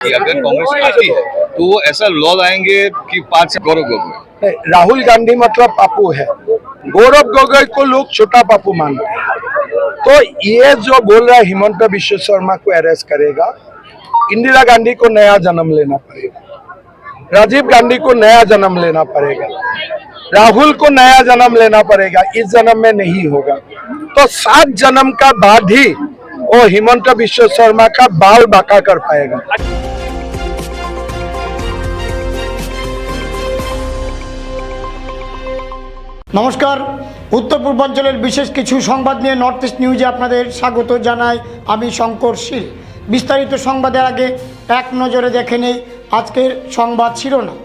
कि अगर कांग्रेस पार्टी है तो वो ऐसा लॉ लाएंगे कि 5 गौरव गोगोई। राहुल गांधी मतलब पापू है, गौरव गोगोई को लोग छोटा पापू मानते हैं। तो ये जो बोल रहा है हिमंत बिश्व शर्मा को अरेस्ट करेगा, इंदिरा गांधी को नया जन्म लेना पड़ेगा, राजीव गांधी को नया जन्म लेना पड़ेगा, राहुल को नया जन्म लेना पड़ेगा। इस जन्म में नहीं होगा तो 7 जन्म का बाद ही वो हिमंत बिश्व शर्मा का बाल बांका कर पाएगा। नमस्कार, उत्तर पूर्वांचलेर विशेष किछु संबाद निये नर्थ इस्ट न्यूजे आपनादेर स्वागत जानाई। आमी शंकर शील। विस्तारित संबादेर आगे एक नजरे देखे नेই आजकेर संबाद शिरोनाम।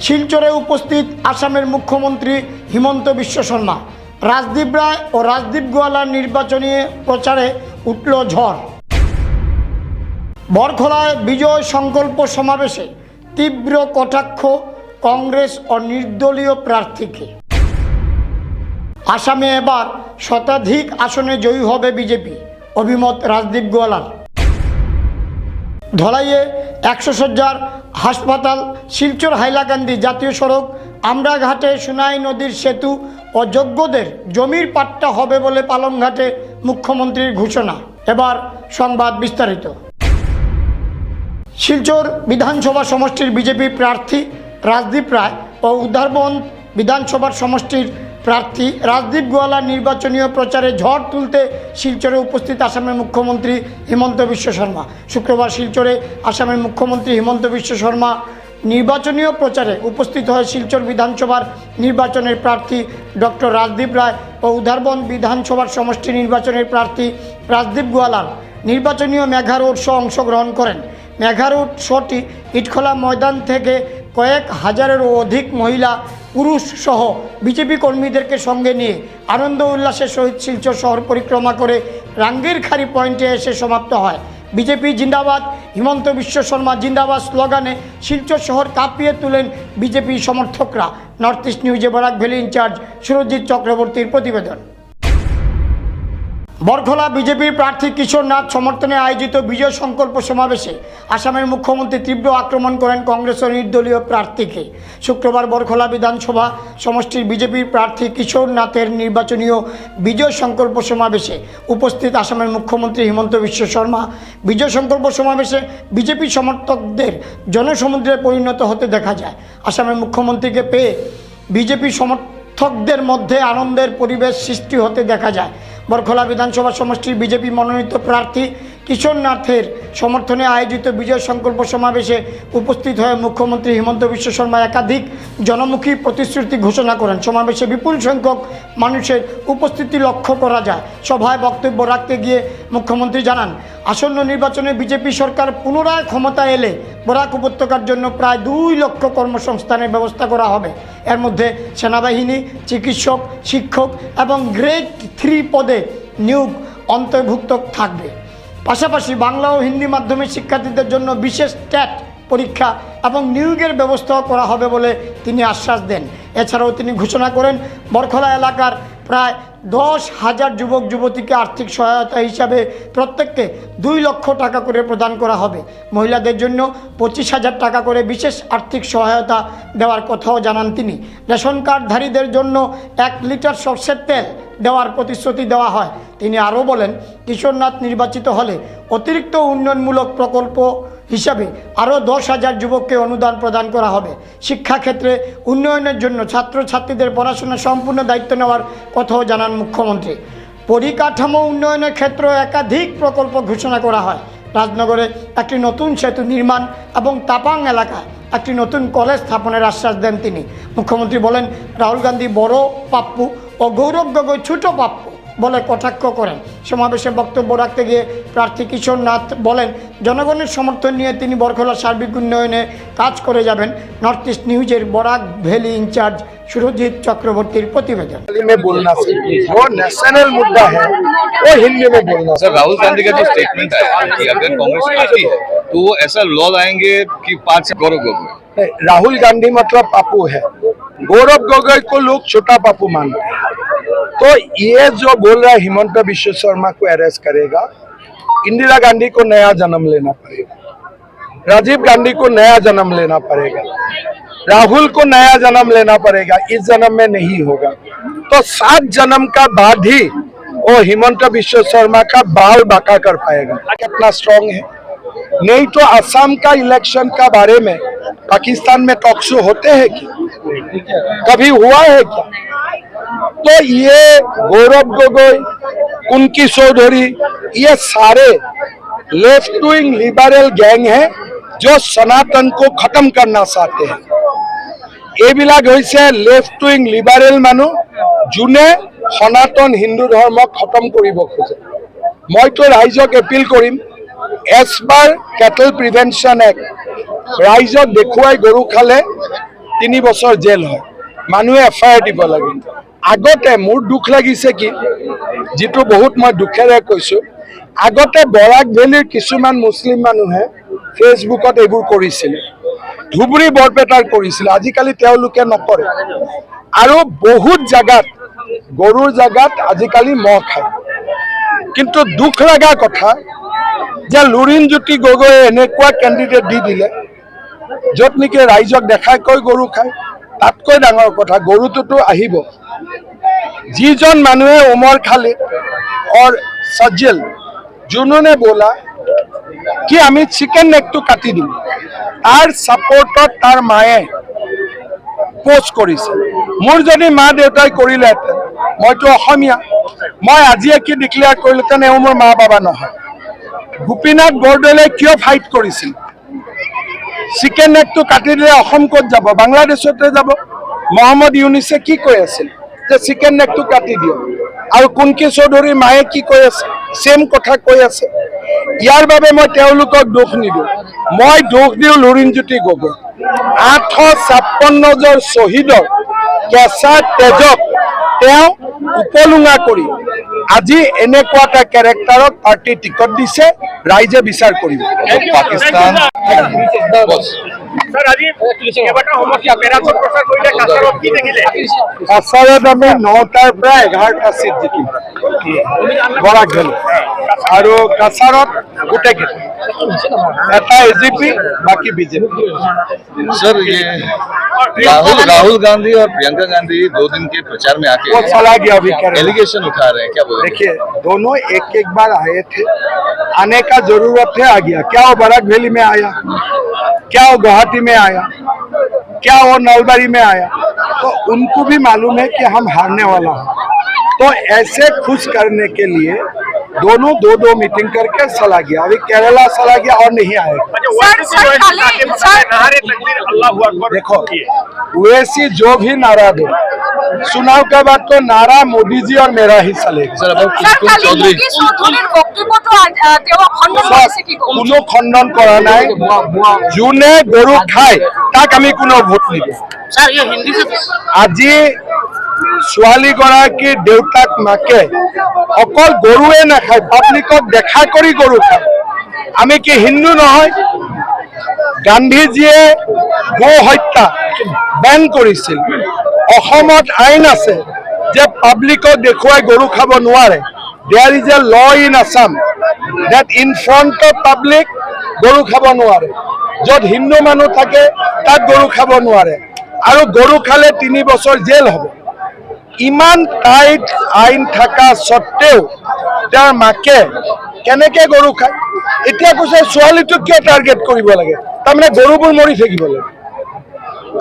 शिलचरे उपस्थित आसामेर मुख्यमंत्री हिमंत बिश्व शर्मा। राजदीप राय और राजदीप गोयालार निर्वाचनी प्रचारे उठल झड़। बरखलाय विजय संकल्प समावेशे तीव्र कटाक्ष कांग्रेस और निर्दलीय प्रार्थी के। आसामे एबार शताधिक आसने जयी होबे बीजेपी, अभिमत राजदीप गोयालार। धलाइए 100 सज्जार हासपाताल, शिलचर हाइलाकान्दी जातीय सड़क, आमराघाटे सोनाई नदीर सेतु और योग्यদের जमिर पाट्टा होबे बोले पालनघाटे मुख्यमंत्रीर घोषणा। एबार संबाद विस्तारित। शिलचर विधानसभा समष्टिर बीजेपी प्रार्थी राजदीप राय और उदारबंद विधानसभा समष्टिर प्रार्थी राजदीप गोयालार निर्वाचनी प्रचारे झड़ तुलते शिलचरे उपस्थित आसामेर मुख्यमंत्री हिमंत बिश्व शर्मा। शुक्रवार शिलचरे आसामेर मुख्यमंत्री हिमंत बिश्व शर्मा निर्वाचनी प्रचारे उपस्थित है शिलचर विधानसभा निर्वाचन प्रार्थी डॉक्टर राजदीप राय और उदारबंद विधानसभा समष्टि निर्वाचन प्रार्थी राजदीप गोयालार निर्वाचनी मेघा रोड शो अंशग्रहण करें। मेघा रोड शोटी इटखोला मैदान থেকে কয়েক হাজারেরও অধিক মহিলা পুরুষ সহ বিজেপি কর্মীদেরকে সঙ্গে নিয়ে আনন্দ উল্লাসের সহিত শিলচর শহর পরিক্রমা করে রাঙ্গিরখাড়ি পয়েন্টে এসে সমাপ্ত হয়। বিজেপি জিন্দাবাদ, হিমন্ত বিশ্ব শর্মা জিন্দাবাদ স্লোগানে শিলচর শহর কাঁপিয়ে তোলেন বিজেপি সমর্থকরা। নর্থ ইস্ট নিউজে বরাক ভ্যালি ইনচার্জ সুরজিৎ চক্রবর্তীর প্রতিবেদন। बरखला बीजेपी प्रार्थी किशोर नाथ समर्थने आयोजित विजय संकल्प समावेशे आसामेर मुख्यमंत्री तीव्र आक्रमण करें कांग्रेस और निर्दलीय प्रार्थी के। शुक्रवार बरखला विधानसभा समष्टिर बीजेपी प्रार्थी किशोर नाथेर निर्वाचनी विजय संकल्प समावेशे उपस्थित आसामेर मुख्यमंत्री हिमंत बिश्व शर्मा विजय संकल्प समावेशे बीजेपी समर्थकदेर जनसमुद्रे परिणत होते देखा जाए। आसामेर मुख्यमंत्री के पेये बीजेपी समर्थकदेर मध्य आनंदेर परिवेश सृष्टि होते देखा जाए। बरखला विधानसभा समष्टिर बीजेपी मनोनीत प्रार्थी किशोर नाथेर समर्थने आयोजित विजय संकल्प समावेशे उपस्थित हुए मुख्यमंत्री हिमंत बिश्व शर्मा एकाधिक जनमुखी प्रतिश्रुति घोषणा करें। समावेशे विपुल संख्यक मानुषेर उपस्थिति लक्ष्य करा जाए। सभाय बक्तव्य राखते गिये मुख्यमंत्री जानान आसन्न निर्वाचने बीजेपी सरकार पुनराय क्षमता एले बराक उपत्यकार जन्य प्राय 2 लाख कर्मसंस्थानेर व्यवस्था करा होबे। एर मध्य सेनाबाहिनी, चिकित्सक, शिक्षक एवं ग्रेड 3 पदे नियोग अंतर्भुक्त थाकबे। पाशापाशी बांगला और हिंदी माध्यमिक शिक्षार्थीদের জন্য विशेष टेट परीक्षा এবং নিয়োগের ব্যবস্থা করা হবে বলে তিনি আশ্বাস দেন। এছাড়াও তিনি ঘোষণা করেন বরখলা এলাকার প্রায় 10,000 যুবক যুবতীকে আর্থিক সহায়তা হিসাবে প্রত্যেককে 2 লক্ষ টাকা করে প্রদান করা হবে। মহিলাদের জন্য 25,000 টাকা করে বিশেষ আর্থিক সহায়তা দেওয়ার কথাও জানান তিনি। রেশন কার্ডধারীদের জন্য 1 লিটার সরষের তেল দেওয়ার প্রতিশ্রুতি দেওয়া হয়। তিনি আরও বলেন কিশোরনাথ নির্বাচিত হলে অতিরিক্ত উন্নয়নমূলক প্রকল্প হিসাবে আরও 10,000 যুবককে অনুদান প্রদান করা হবে। শিক্ষা ক্ষেত্রে উন্নয়নের জন্য ছাত্রছাত্রীদের পড়াশোনার সম্পূর্ণ দায়িত্ব নেওয়ার কথাও জানান মুখ্যমন্ত্রী। পরিকাঠামো উন্নয়নের ক্ষেত্রে একাধিক প্রকল্প ঘোষণা করা হয়। রাজনগরে একটি নতুন সেতু নির্মাণ এবং তাপাং এলাকায় একটি নতুন কলেজ স্থাপনের আশ্বাস দেন তিনি। মুখ্যমন্ত্রী বলেন রাহুল গান্ধী বড় পাপ্পু ও গৌরব গগৈ ছোট পাপ্পু বলে কটাক্ষ করেন। সমাবেশে বক্তব্য রাখতে গিয়ে প্রার্থী কিশোর নাথ বলেন জনগণের সমর্থন নিয়ে তিনি বরখলার সার্বিক উন্নয়নে কাজ করে যাবেন। নর্থ ইস্ট নিউজের বরাক ভ্যালি ইনচার্জ সুরজিৎ চক্রবর্তীর প্রতিবেদন। में बोलना चाहिए, वो नेशनल मुद्दा है, वो हिंदी में बोलना। सर राहुल गांधी का जो स्टेटमेंट है कि अगर कांग्रेस पार्टी है तो वो ऐसा लॉ लाएंगे कि 5 गौरव गोगोई। राहुल गांधी मतलब पापू है, गौरव गोगोई को लोग छोटा पापू मानते हैं। तो ये जो बोल रहा है हिमंत बिश्व शर्मा को अरेस्ट करेगा, इंदिरा गांधी को नया जन्म लेना पड़ेगा, राजीव गांधी को नया जन्म लेना पड़ेगा, राहुल को नया जन्म लेना पड़ेगा। इस जन्म में नहीं होगा तो 7 जन्म का बाद ही वो हिमंत बिश्व शर्मा का बाल बांका कर पाएगा। कितना स्ट्रांग है, नहीं तो असम का इलेक्शन का बारे में पाकिस्तान में टॉक शो होते हैं क्या, कभी हुआ है क्या? तो ये गौरव गोगोई, कुंकी चौधरी, ये सारे लेफ्ट विंग लिबरल गैंग है जो सनातन को खत्म करना चाहते हैं। এইবিলাক হৈছে লেফট উইং লিবাৰেল মানুহ যোনে সনাতন হিন্দু ধৰ্মক খতম কৰিব খোজে। মইতো ৰাইজক এপিল কৰিম, এছবাৰ কেটল প্ৰিভেনশ্যন এক্ট ৰাইজক দেখুৱাই গৰু খালে 3 বছৰ জেল হয়, মানুহে এফআইআৰ দিব লাগে। আগতে মোৰ দুখ লাগিছে কি, যিটো বহুত মই দুখেৰে কৈছো, আগতে বৰাক ভেলীৰ কিছুমান মুছলিম মানুহে ফেচবুকত এইবোৰ কৰিছিলে, ধুবুৰী বৰপেটাৰ কৰিছিলে, আজিকালি তেওঁলোকে নকৰে। আৰু বহুত জাগাত গৰুৰ জাগাত আজিকালি মহ খায়। কিন্তু দুখ লগা কথা যে লুৰিণজ্যোতি গগৈয়ে এনেকুৱা কেণ্ডিডেট দি দিলে য'ত নেকি ৰাইজক দেখাকৈ গৰু খায়। তাতকৈ ডাঙৰ কথা, গৰুটোতো আহিব, যিজন মানুহে উমৰ খালিদ और सज्जल जिन्होंने बोला कि আমি চিকেন নেকটো কাটি দিম, তার সাপোর্টত তার মায়ে পোস্ট কৰিছে। মোৰ যদি মা দেউতাই কৰিলেহেঁতেন, মইতো অসমীয়া, মই আজিয়ে কি ডিক্লেয়াৰ কৰিলেহেঁতেন এওঁ মোৰ মা বাবা নহয়। গোপীনাথ বৰদলৈ কিয় ফাইট কৰিছিল? চিকেন নেকটো কাটি দিলে অসম ক'ত যাব? বাংলাদেশতে যাব। মহম্মদ ইউনিছে কি কৈ আছিল যে চিকেন নেকটো কাটি দিয়ক, আৰু কুনকি চৌধুৰীৰ মায়ে কি কৈ আছে? সেম কথা কৈ আছে। ইয়াৰ বাবে মই তেওঁলোকক দোষ নিদিওঁ, মই দোষ দিওঁ লুৰিণজ্যোতি গগৈ। 856 জন শ্বহীদৰ কেঁচা তেজক তেওঁ উপলুঙা কৰি আজি এনেকুৱা এটা কেৰেক্টাৰক পাৰ্টি টিকট দিছে, ৰাইজে বিচাৰ কৰিব। পাকিস্তান কাছাৰত আমি 9টাৰ পৰা 11টা চিট জিকিম বৰাক ভেলী, আৰু কাছাৰত গোটেইকেইটা, এটা এজিপি, বাকি বিজেপি। सर ये राहुल गांधी और प्रियंका गांधी 2 दिन के प्रचार में आके वो चला गया अभी एलिगेशन उठा रहे हैं, क्या बोले? देखिए, दोनों एक बार आए थे, आने का जरूरत है, आ गया। क्या वो बराक वैली में आया, क्या वो गुवाहाटी में आया, क्या वो नलबारी में आया? तो उनको भी मालूम है कि हम हारने वाला हैं, तो ऐसे खुश करने के लिए दोनों 2 मीटिंग करके चला गया। अभी केरला चला गया और नहीं आएगा। देखो, ओवैसी जो भी नारा दे, चुनाव के बाद तो नारा मोदी जी और मेरा ही चलेगा। सर अब चौधरी কোনো খণ্ডন কৰা নাই, যোনে গৰু খায় তাক আমি কোনো ভোট নিদিওঁ। আজি ছোৱালীগৰাকীৰ দেউতাক মাকে অকল গৰুৱে নাখায়, পাব্লিকক দেখা কৰি গৰু খায়। আমি কি হিন্দু নহয়? গান্ধীজীয়ে গো হত্যা বেন কৰিছিল। অসমত আইন আছে যে পাব্লিকক দেখুৱাই গৰু খাব নোৱাৰে। There is a law in Assam that in front of public গৰু খাব নোৱাৰে। য'ত হিন্দু মানুহ থাকে তাত গৰু খাব নোৱাৰে, আৰু গৰু খালে 3 বছৰ জেল হ'ব। ইমান টাইট আইন থকা স্বত্তেও তেওঁৰ মাকে কেনেকে গৰু খায়? এতিয়া কৈছে ছোৱালীটোক কিয় টাৰ্গেট কৰিব লাগে? তাৰমানে গৰুবোৰ মৰি থাকিব লাগে,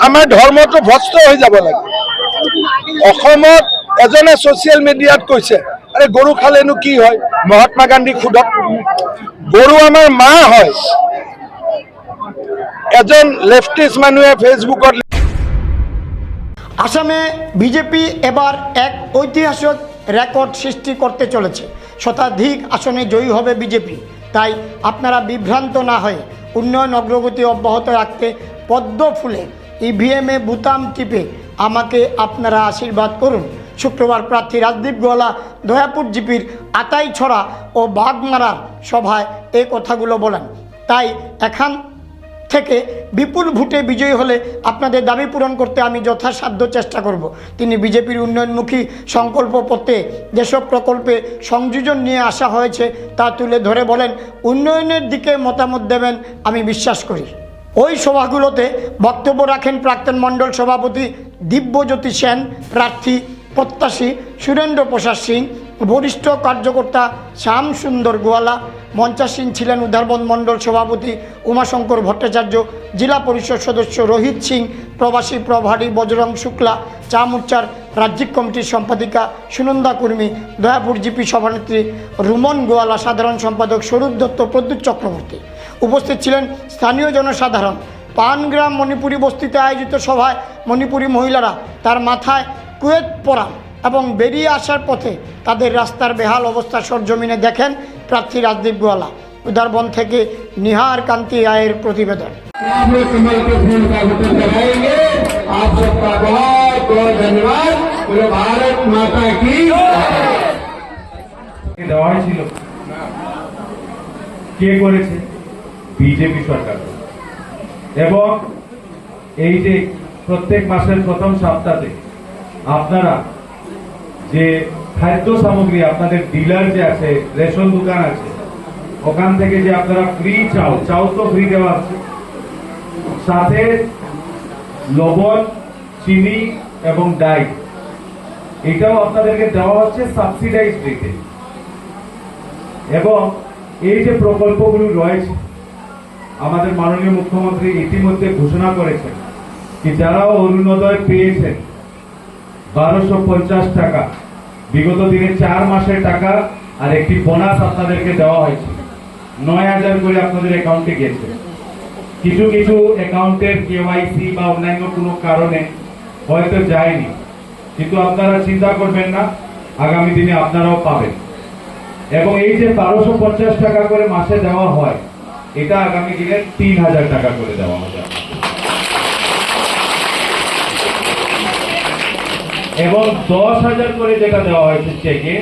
আমাৰ ধৰ্মটো ভ্ৰষ্ট হৈ যাব লাগে। অসমত এজনে ছ'চিয়েল মিডিয়াত কৈছে, আৰে গৰু খালেনো কি হয়? মহাত্মা গান্ধীক সোধক, গৰু আমাৰ মা হয়। এজন লেফটিস্ট মানুহে ফেসবুকত আসামে বিজেপি এবার এক ঐতিহাসিক রেকর্ড সৃষ্টি করতে চলেছে। শতাধিক আসনে জয়ী হবে বিজেপি। তাই আপনারা বিভ্রান্ত না হয়ে উন্নয়ন অগ্রগতি অব্যাহত রাখতে পদ্ম ফুলে ইভিএমে বুতাম টিপে আমাকে আপনারা আশীর্বাদ করুন। শুক্রবার প্রার্থী রাজদীপ গোয়ালা দয়াপুর জিপির আতাইছড়া ও বাগমারার সভায় এই কথাগুলো বলেন। তাই এখন থেকে বিপুল ভোটে বিজয়ী হলে আপনাদের দাবি পূরণ করতে আমি যথাসাধ্য চেষ্টা করব। তিনি বিজেপির উন্নয়নমুখী সংকল্পপত্রে যেসব প্রকল্পে সংযোজন নিয়ে আসা হয়েছে তা তুলে ধরে বলেন, উন্নয়নের দিকে মতামত দেবেন আমি বিশ্বাস করি। ওই সভাগুলোতে বক্তব্য রাখেন প্রাক্তন মণ্ডল সভাপতি দিব্যজ্যোতি সেন, প্রার্থী প্রত্যাশী সুরেন্দ্র প্রসাদ সিং, বরিষ্ঠ কার্যকর্তা শ্যাম সুন্দর গোয়ালা, মঞ্চাসীন ছিলেন উদারবন মণ্ডল সভাপতি উমাশঙ্কর ভট্টাচার্য, জেলা পরিষদ সদস্য রোহিত সিং, প্রবাসী প্রভারী বজরং শুক্লা, চা মোর্চার রাজ্যিক কমিটির সম্পাদিকা সুনন্দা কুর্মী, দয়াপুর জিপি সভানেত্রী রুমন গোয়ালা, সাধারণ সম্পাদক স্বরূপ দত্ত, প্রদ্যুৎ চক্রবর্তী। উপস্থিত ছিলেন স্থানীয় জনসাধারণ। পানগ্রাম মণিপুরী বস্তিতে আয়োজিত সভায় মণিপুরী মহিলারা তার মাথায় কুয়েত পরা এবং বেরিয়ে আসার পথে তাদের রাস্তার বেহাল অবস্থা সরজমিনে দেখেন প্রার্থী রাজদীপ গোয়ালা। উদারবন থেকে নিহার কান্তি রায়ের প্রতিবেদন। कमल के फूल का वितरण कराएंगे। आप सबका बहुत बहुत धन्यवाद। बोलो भारत माता की দেওয়া হয়েছিল কে করেছে? বিজেপি সরকার। এবং এই যে প্রত্যেক মাসের প্রথম সপ্তাহে আপনারা যে খাদ্য সামগ্রী আপনাদের ডিলার যে আছে, রেশন দোকান আছে, ওখান থেকে যে আপনারা ফ্রি চাল তো ফ্রি দেওয়া আছে, সাথে লবণ, চিনি এবং ডাই এটাও আপনাদেরকে দেওয়া হচ্ছে সাবসিডাইজ রেটে। এবং এই যে প্রকল্পগুলো রয়েছে, আমাদের মাননীয় মুখ্যমন্ত্রী ইতিমধ্যে ঘোষণা করেছেন যে যারা অরুণোদয় পেয়েছেন 1250 টাকা, বিগত দিনে 4 মাসের টাকা আর একটি বোনাস আপনাদেরকে দেওয়া হয়েছে। 9000 করে আপনাদের অ্যাকাউন্টে গেছে। কিছু কিছু অ্যাকাউন্টের কেওয়াইসি বা অন্যান্য কোনো কারণে হয়তো যায়নি, কিন্তু আপনারা চিন্তা করবেন না, আগামী দিনে আপনারাও পাবেন। এবং এই যে 1250 টাকা করে মাসে দেওয়া হয়, এটা আগামী দিনে 3000 টাকা করে দেওয়া হবে। এবং 10,000 করে যেটা দেওয়া হয়েছে চেকে,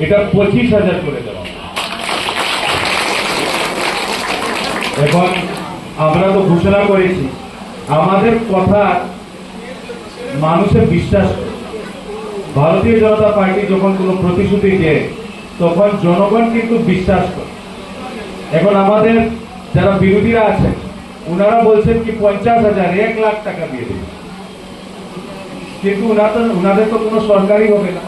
এটা 25,000 করে দেওয়া হবে। এবং আমরা তো ঘোষণা করেছি, আমাদের কথা মানুষের বিশ্বাস করে। ভারতীয় জনতা পার্টি যখন কোনো প্রতিশ্রুতি দেয় তখন জনগণ কিন্তু বিশ্বাস করে। এখন আমাদের যারা বিরোধীরা আছেন ওনারা বলছেন কি 50,000 1 লাখ টাকা দিয়ে দেবে, কিন্তু ওনাদের তো কোনো সরকারি হবে না।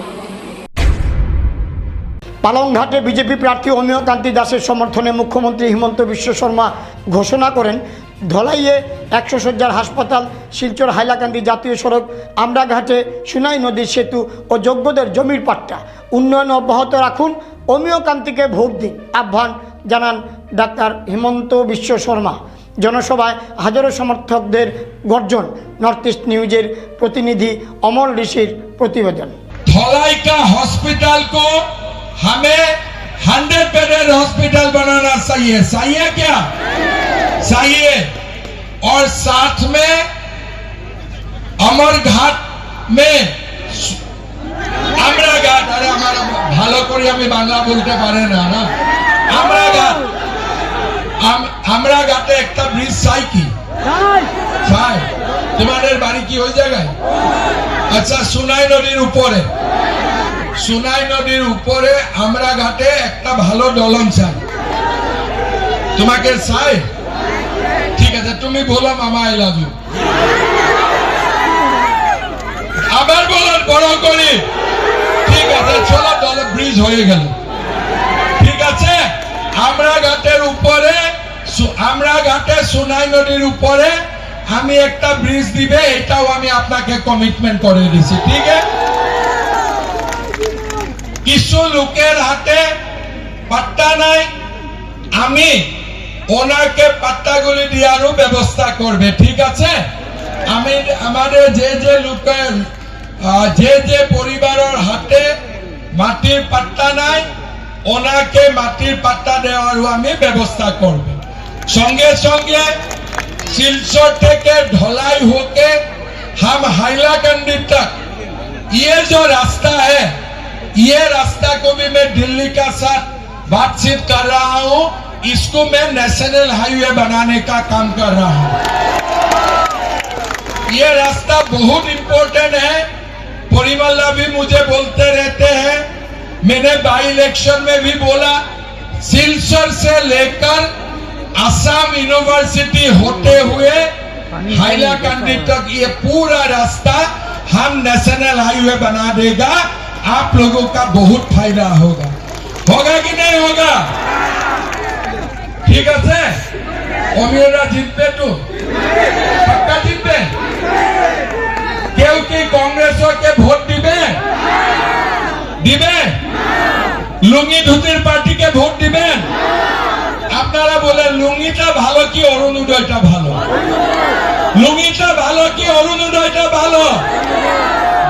পালংঘাটে বিজেপি প্রার্থী অমিয় কান্তি দাসের সমর্থনে মুখ্যমন্ত্রী হিমন্ত বিশ্ব শর্মা ঘোষণা করেন ধলাইয়ে 100 শয্যার হাসপাতাল, শিলচর হাইলাকান্দি জাতীয় সড়ক, আমরাঘাটে সুনাই নদীর সেতু ও যোগ্যদের জমির পাট্টা উন্নয়ন অব্যাহত রাখুন, অমিয় কান্তিকে ভোট দিন আহ্বান জানান ডাক্তার হিমন্ত বিশ্ব শর্মা। জনসভায় হাজারো সমর্থকদের গর্জন। নর্থ ইস্ট নিউজের প্রতিনিধি অমল ঋষির প্রতিবেদন। धौलाई का हॉस्पिटल को हमें 100 बेडेड हॉस्पिटल बनाना चाहिए। सही है क्या? सही है। और साथ में अमरघाट में আমরাঘাট, আরে আমার ভালো করে আমি বাংলা বলতে পারে না না, আমরাঘাটে একটা ব্রিজ চাই কি চাই? তোমাদের বাড়ি কি ওই জায়গায়? আচ্ছা, সুনাই নদীর উপরে আমরাঘাটে একটা ভালো দলন চাই। তোমাকে চাই? ঠিক আছে, তুমি বলো মামা আই লাভ ইউ। আবার বলেন বড় করি। ঠিক আছে, চলো, দলে ব্রিজ হয়ে গেল। ঠিক আছে, আমরাঘাটে সুনাই নদীর উপরে আমি একটা ব্রিজ দিবে, এটাও আমি আপনাকে কমিটমেন্ট করে দিছি। ঠিক আছে, কিছু লোকের হাতে পাট্টা নাই, আমি ওনাকে পাট্টাগুলি দেওয়ারও ব্যবস্থা করবে। ঠিক আছে, আমি আমাদের যে পরিবারের হাতে মাটির পাট্টা নাই, ওনাকে মাটির পাট্টা দেওয়ারও আমি ব্যবস্থা করব। সঙ্গে সঙ্গে सिलचर থেকে ढलाई होके हम हाइलाकंदी तक ये जो रास्ता है, ये रास्ता को भी मैं दिल्ली का साथ बातचीत कर रहा हूँ। इसको मैं नेशनल हाईवे बनाने का काम कर रहा हूं। ये रास्ता बहुत इंपॉर्टेंट है। परिमल्ला भी मुझे बोलते रहते हैं, मैंने बाई इलेक्शन में भी बोला, सिलचर से लेकर असम यूनिवर्सिटी होते हुए हाइलाकांडी तक ये पूरा रास्ता हम नेशनल हाईवे बना देगा। आप लोगों का बहुत फायदा होगा। होगा कि नहीं होगा? ठीक है, अमीरा जितबे तो पक्का जितबे, क्योंकि कांग्रेसों के वोट दिबे लुंगी धুতির पार्टी के ভোট দিবেন। আপনারা বলেন লুঙ্গিটা ভালো কি অরুণোদয়টা ভালো? লুঙ্গিটা ভালো কি অরুণোদয়টা ভালো?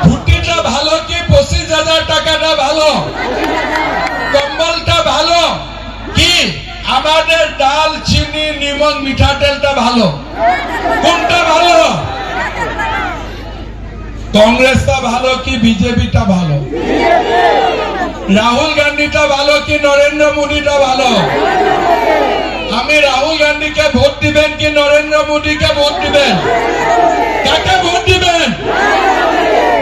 ধুতিটা ভালো কি 25,000 টাকাটা ভালো? কম্বলটা ভালো কি আমাদের ডাল চিনি নিমক মিঠা তেলটা ভালো? কোনটা ভালো? কংগ্রেসটা ভালো কি বিজেপিটা ভালো? রাহুল গান্ধীটা ভালো কি নরেন্দ্র মোদীটা ভালো? আমি রাহুল গান্ধীকে ভোট দিবেন কি নরেন্দ্র মোদীকে ভোট দিবেন? কাকে ভোট দিবেন?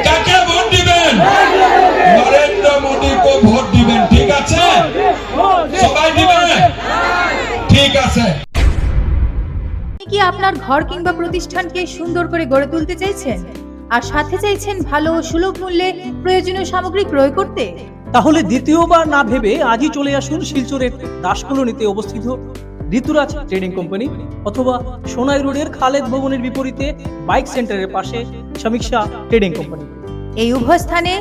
কাকে ভোট দিবেন? নরেন্দ্র মোদীকে ভোট দিবেন। ঠিক আছে, সবাই দিবেন? ঠিক আছে। আপনি কি আপনার ঘর কিংবা প্রতিষ্ঠানকে সুন্দর করে গড়ে তুলতে চাইছেন আর সাথে চাইছেন ভালো ও সুলভ মূল্যে প্রয়োজনীয় সামগ্রী ক্রয় করতে? তাহলে দ্বিতীয়বার না ভেবে আজই চলে আসুন শিলচরের দাসকলোনিতে অবস্থিত ঋতুরাজ ট্রেডিং কোম্পানি অথবা সোনাই রোডের খালেদ ভবনের বিপরীতে বাইক সেন্টারের পাশে সমীক্ষা ট্রেডিং কোম্পানি। এই উভয় স্থানে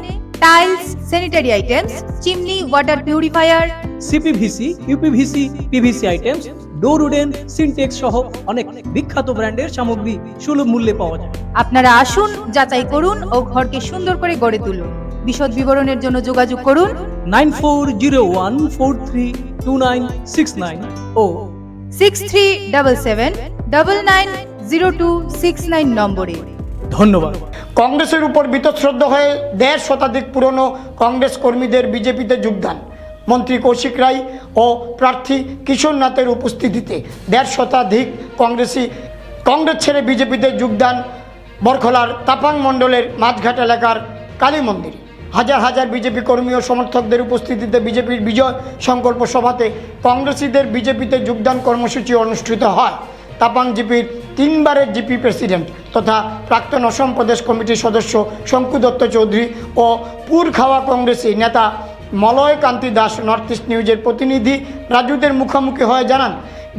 tiles, sanitary items, chimney, water purifier, CPVC, uPVC, PVC items, ডোর উডেন, সিনটেক্স সহ অনেক বিখ্যাত ব্র্যান্ডের সামগ্রী সুলভ মূল্যে পাওয়া যায়। আপনারা আসুন, যাচাই করুন ও ঘরকে সুন্দর করে গড়ে তুলুন। বিশদ বিবরণের জন্য যোগাযোগ করুন 9401432969 ও 6377990269 নম্বরে। ধন্যবাদ। কংগ্রেসের উপর বীতশ্রদ্ধ হয়ে 1.5 শতাধিক পুরনো কংগ্রেস কর্মীদের বিজেপিতে যোগদান। মন্ত্রী কৌশিক রায় ও প্রার্থী কিশোর নাথের উপস্থিতিতে 1.5 শতাধিক কংগ্রেস ছেড়ে বিজেপিতে যোগদান বরখলার তাপাং মণ্ডলের মাঝঘাট এলাকার কালী মন্দিরে। হাজার হাজার বিজেপি কর্মী ও সমর্থকদের উপস্থিতিতে বিজেপির বিজয় সংকল্প সভাতে কংগ্রেসীদের বিজেপিতে যোগদান কর্মসূচি অনুষ্ঠিত হয়। তাপাং জিপির 3 বারের জিপি প্রেসিডেন্ট তথা প্রাক্তন অসম প্রদেশ কমিটির সদস্য শঙ্কু দত্ত চৌধুরী ও পুরখাওয়া কংগ্রেসী নেতা মলয় কান্তি দাস নর্থ ইস্ট নিউজের প্রতিনিধি রাজুদের মুখোমুখি হয়ে জানান,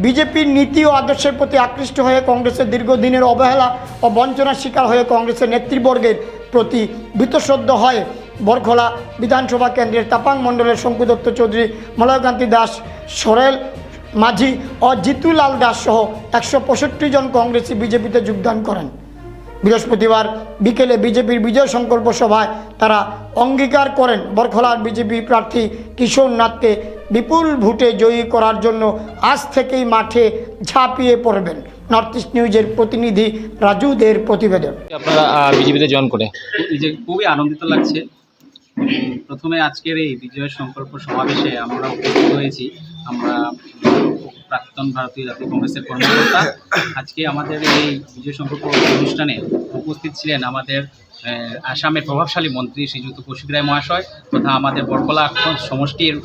বিজেপির নীতি ও আদর্শের প্রতি আকৃষ্ট হয়ে কংগ্রেসের দীর্ঘদিনের অবহেলা ও বঞ্চনার শিকার হয়ে কংগ্রেসের নেতৃবর্গের প্রতি বীতশ্রদ্ধ হয় বরখলা বিধানসভা কেন্দ্রের তাপাং মণ্ডলের শঙ্কু দত্ত চৌধুরী, মলয়কান্তি দাস, সরেল মাঝি ও জিতুলাল দাস সহ 165 জন কংগ্রেসী বিজেপিতে যোগদান করেন। বৃহস্পতিবার বিকেলে বিজেপির বিজয় সংকল্প সভায় তারা অঙ্গীকার করেন বরখলার বিজেপি প্রার্থী কিশোর নাথকে বিপুল ভোটে জয়ী করার জন্য আজ থেকেই মাঠে ঝাঁপিয়ে পড়বেন। নর্থ ইস্ট নিউজের প্রতিনিধি রাজুদের প্রতিবেদন। আপনারা বিজেপিতে জয়েন করে নিজে খুবই আনন্দিত লাগছে। প্রথমে আজকের এই বিজয় সংকল্প সমাবেশে আমরা উপস্থিত হয়েছি। আমরা প্রাক্তন ভারতীয় জাতীয় কংগ্রেসের কর্মকর্তা। আজকে আমাদের এই বিজয় সংকল্প অনুষ্ঠানে উপস্থিত ছিলেন আমাদের আসামের প্রভাবশালী মন্ত্রী শ্রীযুক্ত কৌশিক রায় মহাশয় তথা আমাদের বরখলা সমষ্টির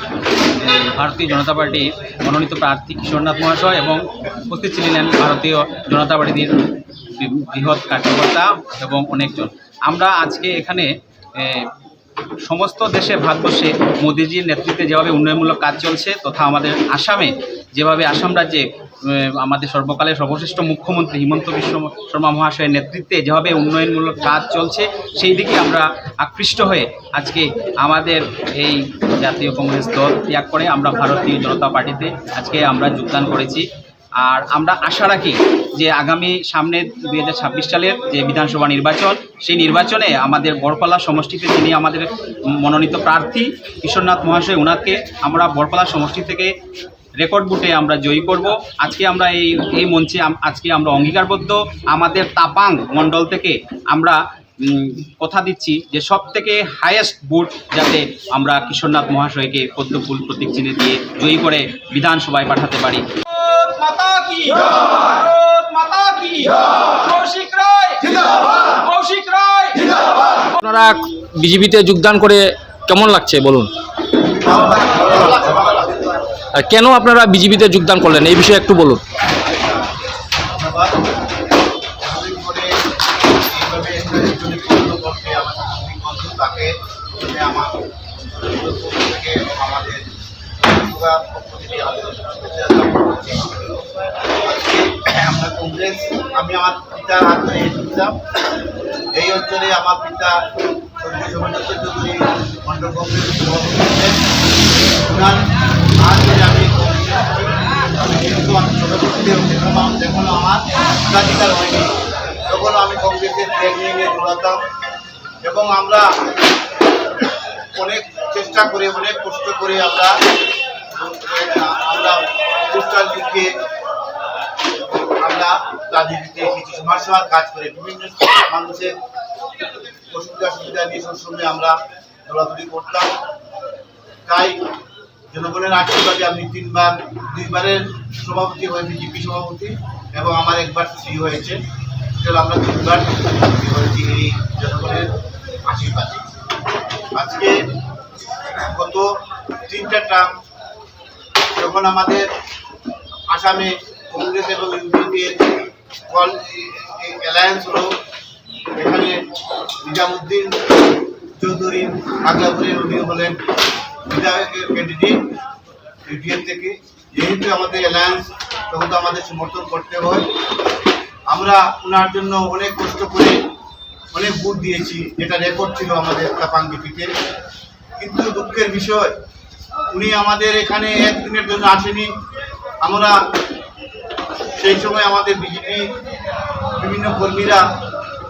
ভারতীয় জনতা পার্টির মনোনীত প্রার্থী কিশোরনাথ মহাশয় এবং উপস্থিত ছিলেন ভারতীয় জনতা পার্টির বৃহৎ কার্যকর্তা এবং অনেকজন। আমরা আজকে এখানে সমস্ত দেশে ভারতবর্ষে মোদিজির নেতৃত্বে যেভাবে উন্নয়নমূলক কাজ চলছে তথা আমাদের আসামে যেভাবে আসাম রাজ্যে আমাদের সর্বকালের সর্বশ্রেষ্ঠ মুখ্যমন্ত্রী হিমন্ত বিশ্ব শর্মা মহাশয়ের নেতৃত্বে যেভাবে উন্নয়নমূলক কাজ চলছে সেই দিকে আমরা আকৃষ্ট হয়ে আজকে আমাদের এই জাতীয় কংগ্রেস দল ত্যাগ করে আমরা ভারতীয় জনতা পার্টিতে আজকে আমরা যোগদান করেছি। আর আমরা আশা রাখি যে আগামী সামনে 2026 সালের যে বিধানসভা নির্বাচন সেই নির্বাচনে আমাদের বরখলা সমষ্টিতে যিনি আমাদের মনোনীত প্রার্থী কিশোরনাথ মহাশয় ওনাকে আমরা বরখলা সমষ্টি থেকে রেকর্ড ভোটে আমরা জয়ী করব। আজকে আমরা এই মঞ্চে আজকে আমরা অঙ্গীকারবদ্ধ আমাদের তাপাং মণ্ডল থেকে আমরা কথা দিচ্ছি যে সব থেকে হাইয়েস্ট ভোট যাতে আমরা কিশোরনাথ মহাশয়কে পদ্মফুল প্রতীক চিহ্নে দিয়ে জয়ী করে বিধানসভায় পাঠাতে পারি। আপনারা বিজেপিতে যোগদান করে কেমন লাগছে বলুন, আর কেন আপনারা বিজেপিতে যোগদান করলেন এই বিষয়ে একটু বলুন। আমরা কংগ্রেস, আমি আমার পিতার হাত ধরে এসেছিলাম। এই অঞ্চলে আমার পিতা চৌধুরী মন্ডল কংগ্রেস ওনার হাত ধরে আমি কিন্তু আমি ছোটবেলা যখন আমার অধিকার হয়নি তখন আমি কংগ্রেসের ট্রেনিংয়ে দৌড়াতাম এবং আমরা অনেক চেষ্টা করে অনেক কষ্ট করে আমরা পোস্টাল লিখে আমরা রাজনীতিতে এসেছি, সমাজসেবার কাজ করে বিভিন্ন মানুষের অসুবিধা সুবিধা নিয়ে সবসময় আমরা দৌড়াদৌড়ি করতাম। তাই জনগণের আশীর্বাদে আমি দুইবারের সভাপতি হয়ে বিজেপি সভাপতি এবং আমার একবার শ্রী হয়েছে, আমরা 3বার হয়েছি এই জনগণের আশীর্বাদে। আজকে গত 3টা টার্ম যখন আমাদের আসামে কংগ্রেস এবং ইউপিপির অ্যালায়েন্স হলো, এখানে নিজামুদ্দিন চৌধুরী আগলাপুরের উনি হলেন বিধায়কের ক্যান্ডিডেট ইউপিএফ থেকে। যেহেতু আমাদের অ্যালায়েন্স তখন তো আমাদের সমর্থন করতে হয়। আমরা ওনার জন্য অনেক কষ্ট করে অনেক ভোট দিয়েছি, যেটা রেকর্ড ছিল আমাদের তাপাং বিপিতে। কিন্তু দুঃখের বিষয় উনি আমাদের এখানে একদিনের জন্য আসেনি। আমরা সেই সময় আমাদের বিজেপি বিভিন্ন কর্মীরা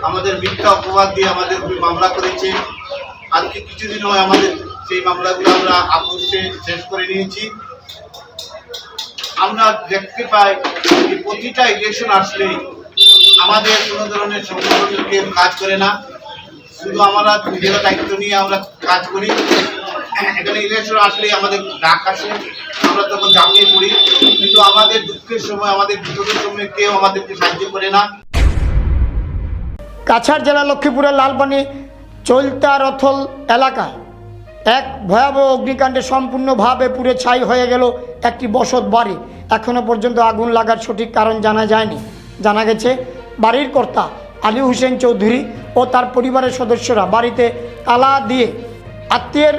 আমাদের মিথ্যা অপবাদ দিয়ে আমাদের মামলা করেছে। আজকে কিছুদিন হয় আমাদের সেই মামলাগুলো আমরা আপোষে শেষ করে নিয়েছি। আমরা দেখতে পাই যে প্রতিটা ইলেকশন আসলেই আমাদের কোনো ধরনের সংগঠনকে কাজ করে না, শুধু আমরা নিজেরা দায়িত্ব নিয়ে আমরা কাজ করি। এখানে ইলেকশন আসলেই আমাদের ডাক আসে, আমরা তখন ঝাঁপিয়ে পড়ি, কিন্তু আমাদের দুঃখের সময় আমাদের বিপদের সময় কেউ আমাদেরকে সাহায্য করে না। কাছাড় জেলা লক্ষ্মীপুরের লালপানি চৈলতা রথল এলাকায় এক ভয়াবহ অগ্নিকাণ্ডে সম্পূর্ণভাবে পুড়ে ছাই হয়ে গেল একটি বসত বাড়ি। এখনও পর্যন্ত আগুন লাগার সঠিক কারণ জানা যায়নি। জানা গেছে বাড়ির কর্তা আলী হোসেন চৌধুরী ও তার পরিবারের সদস্যরা বাড়িতে তালা দিয়ে আত্মীয়ের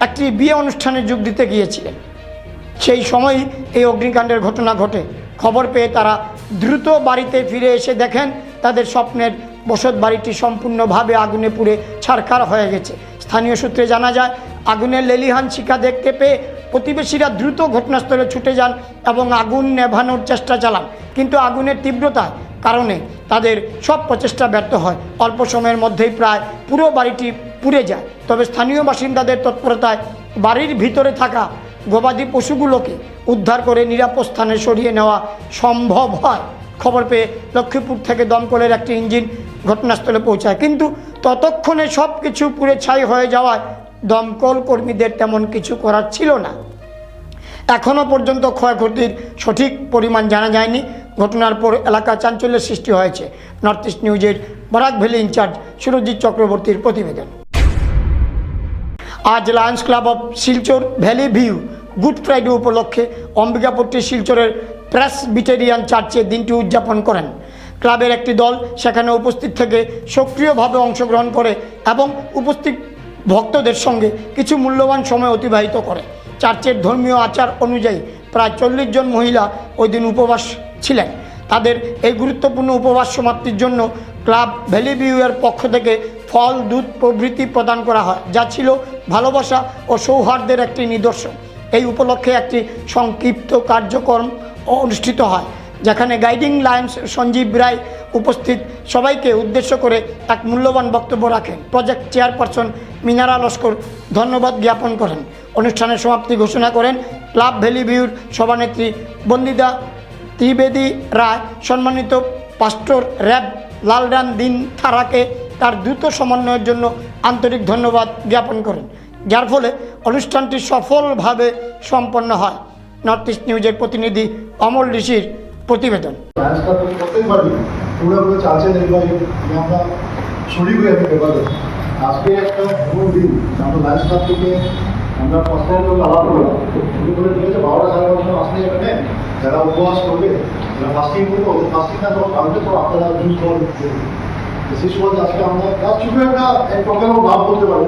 একটি বিয়ে অনুষ্ঠানে যোগ দিতে গিয়েছিলেন। সেই সময়ই এই অগ্নিকাণ্ডের ঘটনা ঘটে। খবর পেয়ে তারা দ্রুত বাড়িতে ফিরে এসে দেখেন তাদের স্বপ্নের বসত বাড়িটি সম্পূর্ণভাবে আগুনে পুড়ে ছারখার হয়ে গেছে। স্থানীয় সূত্রে জানা যায় আগুনের লেলিহান শিখা দেখতে পেয়ে প্রতিবেশীরা দ্রুত ঘটনাস্থলে ছুটে যান এবং আগুন নেভানোর চেষ্টা চালান, কিন্তু আগুনের তীব্রতার কারণে তাদের সব প্রচেষ্টা ব্যর্থ হয়। অল্প সময়ের মধ্যেই প্রায় পুরো বাড়িটি পুড়ে যায়। তবে স্থানীয় বাসিন্দাদের তৎপরতায় বাড়ির ভিতরে থাকা গবাদি পশুগুলোকে উদ্ধার করে নিরাপদ স্থানে সরিয়ে নেওয়া সম্ভব হয়। খবর পেয়ে লক্ষ্মীপুর থেকে দমকলের একটি ইঞ্জিন ঘটনাস্থলে পৌঁছায়, কিন্তু ততক্ষণে সব কিছু পুড়ে ছাই হয়ে যাওয়ায় দমকল কর্মীদের তেমন কিছু করার ছিল না। এখনও পর্যন্ত ক্ষয়ক্ষতির সঠিক পরিমাণ জানা যায়নি। ঘটনার পর এলাকা চাঞ্চল্যের সৃষ্টি হয়েছে। নর্থ ইস্ট নিউজের বরাক ভ্যালি ইনচার্জ সুরজিৎ চক্রবর্তীর প্রতিবেদন। আজ Lions club of Silchar valley view good Friday উপলক্ষে অম্বিকাপট্টি শিলচরের প্রেসবিটেরিয়ান চার্চে দিনটি উদযাপন করেন। ক্লাবের একটি দল সেখানে উপস্থিত থেকে সক্রিয়ভাবে অংশগ্রহণ করে এবং উপস্থিত ভক্তদের সঙ্গে কিছু মূল্যবান সময় অতিবাহিত করে। চার্চের ধর্মীয় আচার অনুযায়ী প্রায় 40 জন মহিলা ওই দিন উপবাস ছিলেন। তাদের এই গুরুত্বপূর্ণ উপবাস সমাপ্তির জন্য ক্লাব ভ্যালি ভিউয়ের পক্ষ থেকে ফল, দুধ প্রভৃতি প্রদান করা হয়, যা ছিল ভালোবাসা ও সৌহার্দ্যের একটি নিদর্শন। এই উপলক্ষে একটি সংক্ষিপ্ত কার্যক্রম অনুষ্ঠিত হয়, যেখানে গাইডিং লায়ন্স সঞ্জীব রায় উপস্থিত সবাইকে উদ্দেশ্য করে এক মূল্যবান বক্তব্য রাখেন। প্রজেক্ট চেয়ারপারসন মিনারা লস্কর ধন্যবাদ জ্ঞাপন করেন। অনুষ্ঠানের সমাপ্তি ঘোষণা করেন ক্লাব ভ্যালি ভিউর সভানেত্রী বন্দিতা ত্রিবেদী রায়। সম্মানিত পাস্টর র্যাব লালরান দিন থারাকে তার দ্রুত সমন্বয়ের জন্য আন্তরিক ধন্যবাদ জ্ঞাপন করেন, যার ফলে অনুষ্ঠানটি সফলভাবে সম্পন্ন হয়। নর্থ ইস্ট নিউজের প্রতিনিধি অমল ঋষির প্রতিবেদন। প্রত্যেকবারই পুরোপুরি চাচ্ছেন এইবার আমরা শরীর হয়ে আমি ব্যাপারে আজকে একটা এমন দিন আমরা লাইফ ক্লাব থেকে আমরা পঞ্চায়েত আলাপ করলাম, শুরু করে দিয়েছে 12:30 আসলে এখানে যারা উপবাস করবে, যারা ফাস্টিং করবে, ওদের ফাস্টিং না যখন কালকে তো আপনারা জুস খাওয়া সেই সময় আজকে আমরা তার চুপে একটা এক প্রকার ভাব করতে পারি,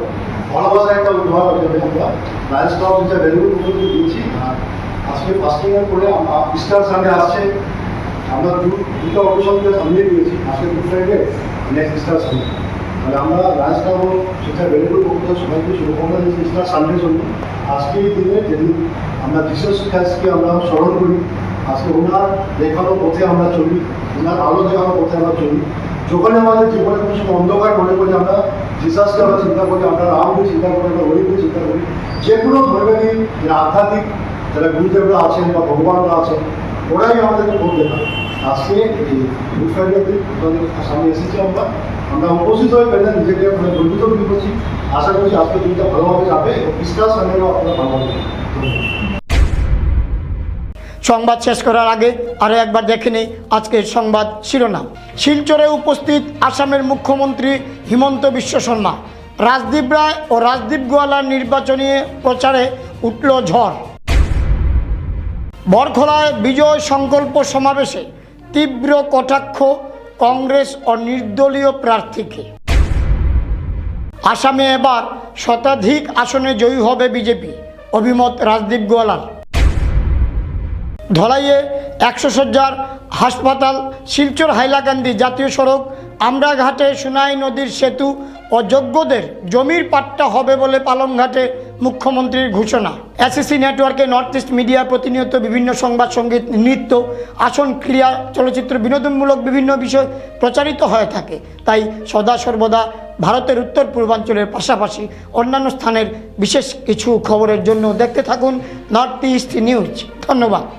ভালোবাসার একটা উদ্ভাব হিসেবে আমরা লাইফ ক্লাব যেটা ভ্যালুর উপর দিয়েছি। আর আজকে ফাস্টিং এর করে ইস্টার সানডে আসছে, আমরা দুটো অপারেশনকে সামনে দিয়েছি, আজকে good Friday, next Easter Sunday. তাহলে আমরা লাইফ ক্লাব সেটা ভ্যালুর উপর সবাইকে শুভকামনা দিয়েছি ইস্টার সানডের জন্য। আজকে এই দিনে যেদিন আমরা জিসাস খ্রাইস্টকে আমরা স্মরণ করি, আজকে ওনার দেখানো পথে আমরা চলি, ওনার আলো দেখানো পথে আমরা চলি। যখন আমাদের জীবনে কোনো সময় অন্ধকার মনে করি, আমরা জিসাসকে আমরা চিন্তা করি, আমরা রামকে চিন্তা করি, আমরা হরিকে চিন্তা করি, যে কোনো ধর্মেরই যারা আধ্যাত্মিক যারা গুরুদেবরা আছেন বা ভগবানরা আছেন, ওরাই আমাদেরকে ভোট দেখায়। আজকে এই গুড ফ্রাইডে দিন সামনে এসেছি আমরা উপস্থিত হয়ে পেলেন, নিজেকে গর্বিত ফিল করছি। আশা করছি আজকে দিনটা ভালোভাবে যাবে এবং ইস্টার সানডেও আপনারা ভালোভাবে যাবে। সংবাদ শেষ করার আগে আরও একবার দেখে নিই আজকের সংবাদ শিরোনাম। শিলচরে উপস্থিত আসামের মুখ্যমন্ত্রী হিমন্ত বিশ্ব শর্মা। রাজদীপ রায় ও রাজদীপ গোয়ালার নির্বাচনী প্রচারে উঠল ঝড়। বরখলায় বিজয় সংকল্প সমাবেশে তীব্র কটাক্ষ কংগ্রেস ও নির্দলীয় প্রার্থীকে। আসামে এবার শতাধিক আসনে জয়ী হবে বিজেপি, অভিমত রাজদীপ গোয়ালার। ধলাইয়ে 100 শয্যার হাসপাতাল। শিলচর হাইলাকান্দি জাতীয় সড়ক আমরাঘাটে সোনাই নদীর সেতু অযোগ্যদের জমির পাট্টা হবে বলে পালংঘাটে মুখ্যমন্ত্রীর ঘোষণা। এসএসসি নেটওয়ার্কে নর্থ ইস্ট মিডিয়া প্রতিনিয়ত বিভিন্ন সংবাদ, সঙ্গীত, নৃত্য, আসন, ক্রীড়া, চলচ্চিত্র, বিনোদনমূলক বিভিন্ন বিষয় প্রচারিত হয়ে থাকে। তাই সদা সর্বদা ভারতের উত্তর পূর্বাঞ্চলের পাশাপাশি অন্যান্য স্থানের বিশেষ কিছু খবরের জন্য দেখতে থাকুন নর্থ ইস্ট নিউজ। ধন্যবাদ।